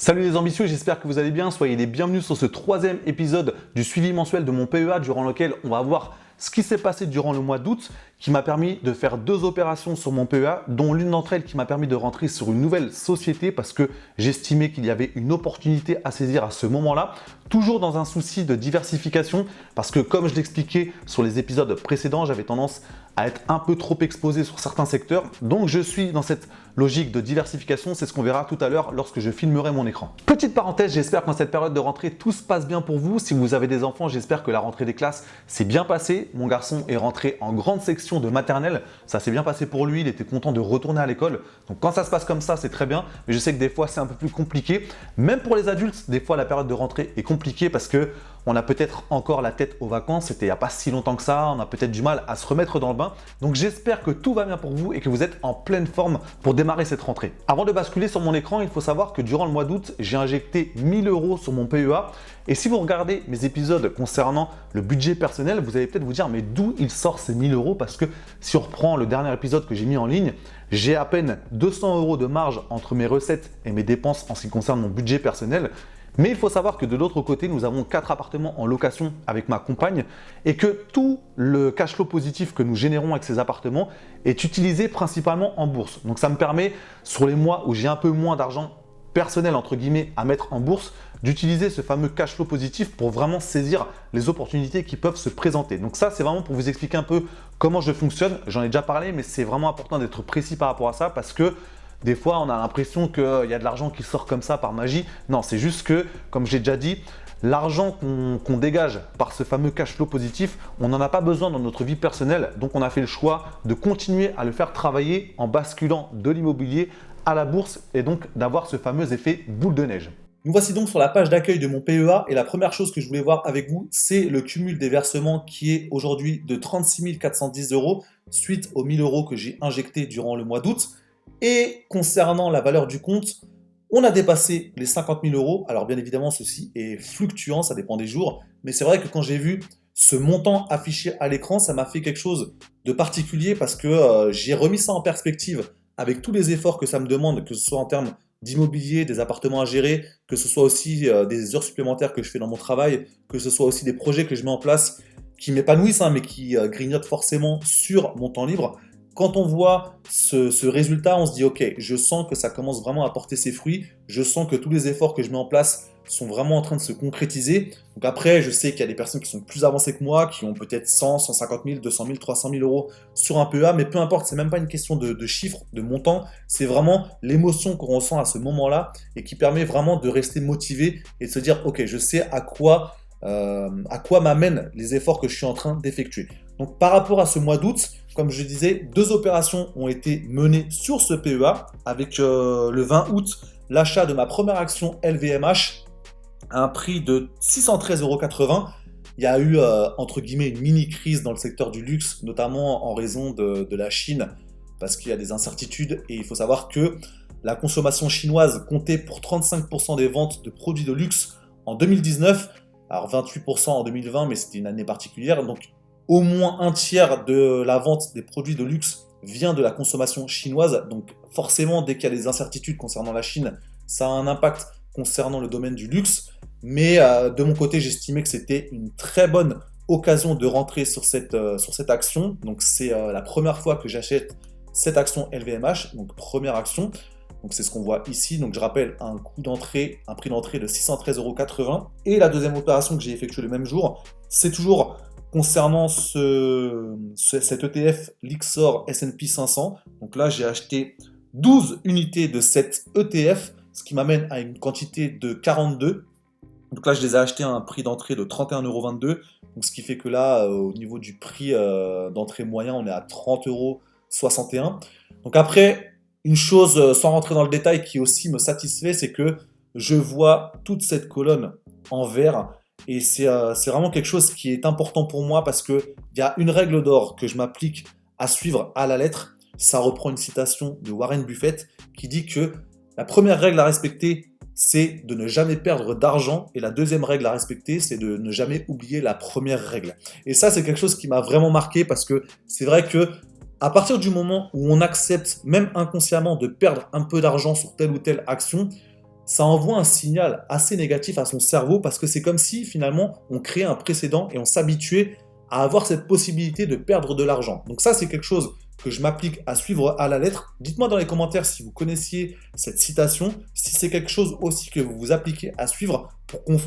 Salut les ambitieux, j'espère que vous allez bien. Soyez les bienvenus sur ce troisième épisode du suivi mensuel de mon PEA durant lequel on va voir ce qui s'est passé durant le mois d'août qui m'a permis de faire 2 opérations sur mon PEA, dont l'une d'entre elles qui m'a permis de rentrer sur une nouvelle société parce que j'estimais qu'il y avait une opportunité à saisir à ce moment-là, toujours dans un souci de diversification parce que comme je l'expliquais sur les épisodes précédents, j'avais tendance à être un peu trop exposé sur certains secteurs. Donc je suis dans cette logique de diversification, c'est ce qu'on verra tout à l'heure lorsque je filmerai mon écran. Petite parenthèse, j'espère qu'en cette période de rentrée, tout se passe bien pour vous. Si vous avez des enfants, j'espère que la rentrée des classes s'est bien passée. Mon garçon est rentré en grande section de maternelle, ça s'est bien passé pour lui, il était content de retourner à l'école. Donc quand ça se passe comme ça, c'est très bien, mais je sais que des fois c'est un peu plus compliqué. Même pour les adultes, des fois la période de rentrée est compliquée parce que on a peut-être encore la tête aux vacances, c'était il n'y a pas si longtemps que ça, on a peut-être du mal à se remettre dans le bain. Donc j'espère que tout va bien pour vous et que vous êtes en pleine forme pour démarrer cette rentrée. Avant de basculer sur mon écran, il faut savoir que durant le mois d'août, j'ai injecté 1000 € sur mon PEA. Et si vous regardez mes épisodes concernant le budget personnel, vous allez peut-être vous dire mais d'où il sort ces 1000 € parce que si on reprend le dernier épisode que j'ai mis en ligne, j'ai à peine 200 € de marge entre mes recettes et mes dépenses en ce qui concerne mon budget personnel. Mais il faut savoir que de l'autre côté, nous avons 4 appartements en location avec ma compagne et que tout le cash flow positif que nous générons avec ces appartements est utilisé principalement en bourse. Donc ça me permet, sur les mois où j'ai un peu moins d'argent personnel entre guillemets à mettre en bourse, d'utiliser ce fameux cash flow positif pour vraiment saisir les opportunités qui peuvent se présenter. Donc ça, c'est vraiment pour vous expliquer un peu comment je fonctionne. J'en ai déjà parlé, mais c'est vraiment important d'être précis par rapport à ça parce que des fois, on a l'impression qu'il y a de l'argent qui sort comme ça par magie. Non, c'est juste que, comme j'ai déjà dit, l'argent qu'on dégage par ce fameux cash flow positif, on n'en a pas besoin dans notre vie personnelle. Donc, on a fait le choix de continuer à le faire travailler en basculant de l'immobilier à la bourse et donc d'avoir ce fameux effet boule de neige. Nous voici donc sur la page d'accueil de mon PEA et la première chose que je voulais voir avec vous, c'est le cumul des versements qui est aujourd'hui de 36 410 € suite aux 1000 € que j'ai injectés durant le mois d'août. Et concernant la valeur du compte, on a dépassé les 50 000 €. Alors bien évidemment, ceci est fluctuant, ça dépend des jours. Mais c'est vrai que quand j'ai vu ce montant affiché à l'écran, ça m'a fait quelque chose de particulier parce que j'ai remis ça en perspective avec tous les efforts que ça me demande, que ce soit en termes d'immobilier, des appartements à gérer, que ce soit aussi des heures supplémentaires que je fais dans mon travail, que ce soit aussi des projets que je mets en place qui m'épanouissent, mais qui grignotent forcément sur mon temps libre. Quand on voit ce résultat, on se dit ok, je sens que ça commence vraiment à porter ses fruits, je sens que tous les efforts que je mets en place sont vraiment en train de se concrétiser. Donc après, je sais qu'il y a des personnes qui sont plus avancées que moi, qui ont peut-être 100, 150 000, 200 000, 300 000 € sur un PEA, mais peu importe, c'est même pas une question de chiffres, de montant, c'est vraiment l'émotion qu'on ressent à ce moment-là et qui permet vraiment de rester motivé et de se dire ok, je sais à quoi m'amènent les efforts que je suis en train d'effectuer. Donc par rapport à ce mois d'août, comme je disais, 2 opérations ont été menées sur ce PEA avec le 20 août, l'achat de ma première action LVMH à un prix de 613,80 €. Il y a eu entre guillemets une mini crise dans le secteur du luxe, notamment en raison de la Chine, parce qu'il y a des incertitudes et il faut savoir que la consommation chinoise comptait pour 35% des ventes de produits de luxe en 2019, alors 28% en 2020, mais c'était une année particulière, donc au moins un tiers de la vente des produits de luxe vient de la consommation chinoise. Donc forcément, dès qu'il y a des incertitudes concernant la Chine, ça a un impact concernant le domaine du luxe. Mais de mon côté, j'estimais que c'était une très bonne occasion de rentrer sur cette action. Donc c'est la première fois que j'achète cette action LVMH, donc première action. Donc c'est ce qu'on voit ici. Donc je rappelle un prix d'entrée de 613,80 €. Et la deuxième opération que j'ai effectuée le même jour, c'est toujours concernant cet ETF Lyxor S&P 500, donc là j'ai acheté 12 unités de cet ETF, ce qui m'amène à une quantité de 42. Donc là je les ai achetés à un prix d'entrée de 31,22 €, donc ce qui fait que là au niveau du prix d'entrée moyen on est à 30,61 €. Donc après, une chose sans rentrer dans le détail qui aussi me satisfait, c'est que je vois toute cette colonne en vert. Et c'est vraiment quelque chose qui est important pour moi parce qu'il y a une règle d'or que je m'applique à suivre à la lettre. Ça reprend une citation de Warren Buffett qui dit que la première règle à respecter, c'est de ne jamais perdre d'argent. Et la deuxième règle à respecter, c'est de ne jamais oublier la première règle. Et ça, c'est quelque chose qui m'a vraiment marqué parce que c'est vrai que à partir du moment où on accepte, même inconsciemment, de perdre un peu d'argent sur telle ou telle action, ça envoie un signal assez négatif à son cerveau parce que c'est comme si finalement on créait un précédent et on s'habituait à avoir cette possibilité de perdre de l'argent. Donc ça, c'est quelque chose que je m'applique à suivre à la lettre. Dites-moi dans les commentaires si vous connaissiez cette citation, si c'est quelque chose aussi que vous vous appliquez à suivre pour qu'on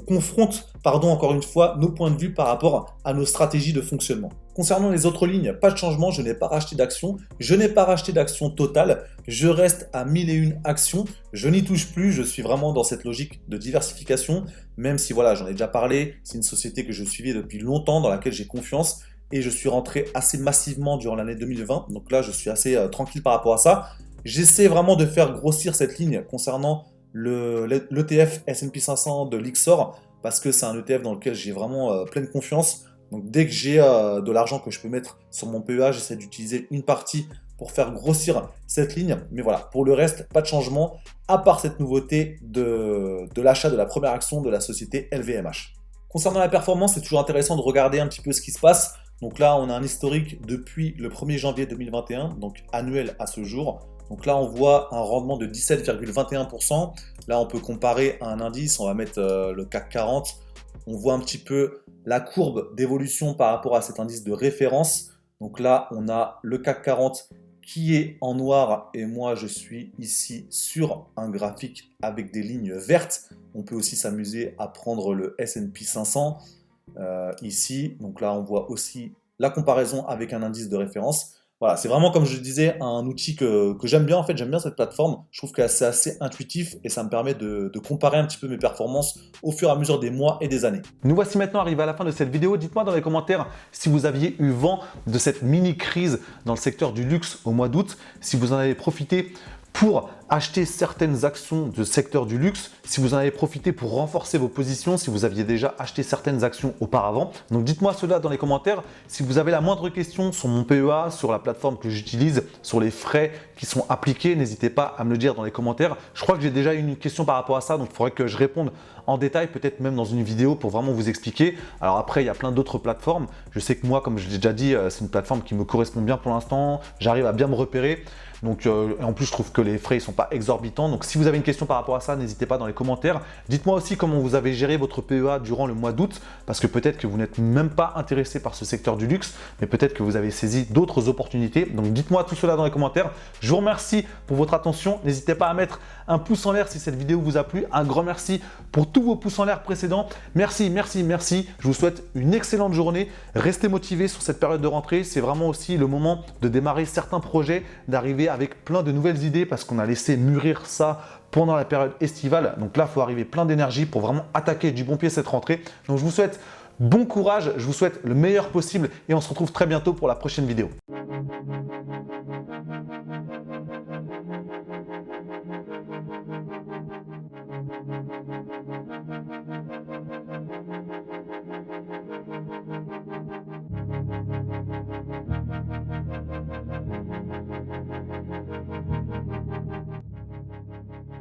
confronte, encore une fois, nos points de vue par rapport à nos stratégies de fonctionnement. Concernant les autres lignes, pas de changement, je n'ai pas racheté d'actions. Je n'ai pas racheté d'actions totales. Je reste à 1001 actions. Je n'y touche plus. Je suis vraiment dans cette logique de diversification. Même si, voilà, j'en ai déjà parlé. C'est une société que je suivais depuis longtemps, dans laquelle j'ai confiance. Et je suis rentré assez massivement durant l'année 2020. Donc là, je suis assez tranquille par rapport à ça. J'essaie vraiment de faire grossir cette ligne concernant l'ETF S&P 500 de l'Ixor parce que c'est un ETF dans lequel j'ai vraiment pleine confiance. Donc dès que j'ai de l'argent que je peux mettre sur mon PEA, j'essaie d'utiliser une partie pour faire grossir cette ligne. Mais voilà, pour le reste, pas de changement, à part cette nouveauté de l'achat de la première action de la société LVMH. Concernant la performance, c'est toujours intéressant de regarder un petit peu ce qui se passe. Donc là, on a un historique depuis le 1er janvier 2021, donc annuel à ce jour. Donc là, on voit un rendement de 17,21%. Là, on peut comparer à un indice, on va mettre le CAC 40. On voit un petit peu la courbe d'évolution par rapport à cet indice de référence. Donc là, on a le CAC 40 qui est en noir et moi, je suis ici sur un graphique avec des lignes vertes. On peut aussi s'amuser à prendre le S&P 500 ici. Donc là, on voit aussi la comparaison avec un indice de référence. Voilà, c'est vraiment, comme je le disais, un outil que j'aime bien. En fait, j'aime bien cette plateforme. Je trouve que c'est assez intuitif et ça me permet de comparer un petit peu mes performances au fur et à mesure des mois et des années. Nous voici maintenant arrivés à la fin de cette vidéo. Dites-moi dans les commentaires si vous aviez eu vent de cette mini-crise dans le secteur du luxe au mois d'août, si vous en avez profité pour acheter certaines actions du secteur du luxe, si vous en avez profité pour renforcer vos positions, si vous aviez déjà acheté certaines actions auparavant. Donc dites-moi cela dans les commentaires. Si vous avez la moindre question sur mon PEA, sur la plateforme que j'utilise, sur les frais qui sont appliqués, n'hésitez pas à me le dire dans les commentaires. Je crois que j'ai déjà eu une question par rapport à ça, donc il faudrait que je réponde en détail, peut-être même dans une vidéo pour vraiment vous expliquer. Alors après, il y a plein d'autres plateformes. Je sais que moi, comme je l'ai déjà dit, c'est une plateforme qui me correspond bien pour l'instant. J'arrive à bien me repérer. Donc, en plus, je trouve que les frais ne sont pas exorbitants. Donc, si vous avez une question par rapport à ça, n'hésitez pas dans les commentaires. Dites-moi aussi comment vous avez géré votre PEA durant le mois d'août, parce que peut-être que vous n'êtes même pas intéressé par ce secteur du luxe, mais peut-être que vous avez saisi d'autres opportunités. Donc, dites-moi tout cela dans les commentaires. Je vous remercie pour votre attention. N'hésitez pas à mettre un pouce en l'air si cette vidéo vous a plu. Un grand merci pour tous vos pouces en l'air précédents. Merci, merci, merci. Je vous souhaite une excellente journée. Restez motivés sur cette période de rentrée. C'est vraiment aussi le moment de démarrer certains projets, d'arriver avec plein de nouvelles idées parce qu'on a laissé mûrir ça pendant la période estivale. Donc là, il faut arriver plein d'énergie pour vraiment attaquer du bon pied cette rentrée. Donc je vous souhaite bon courage, je vous souhaite le meilleur possible et on se retrouve très bientôt pour la prochaine vidéo.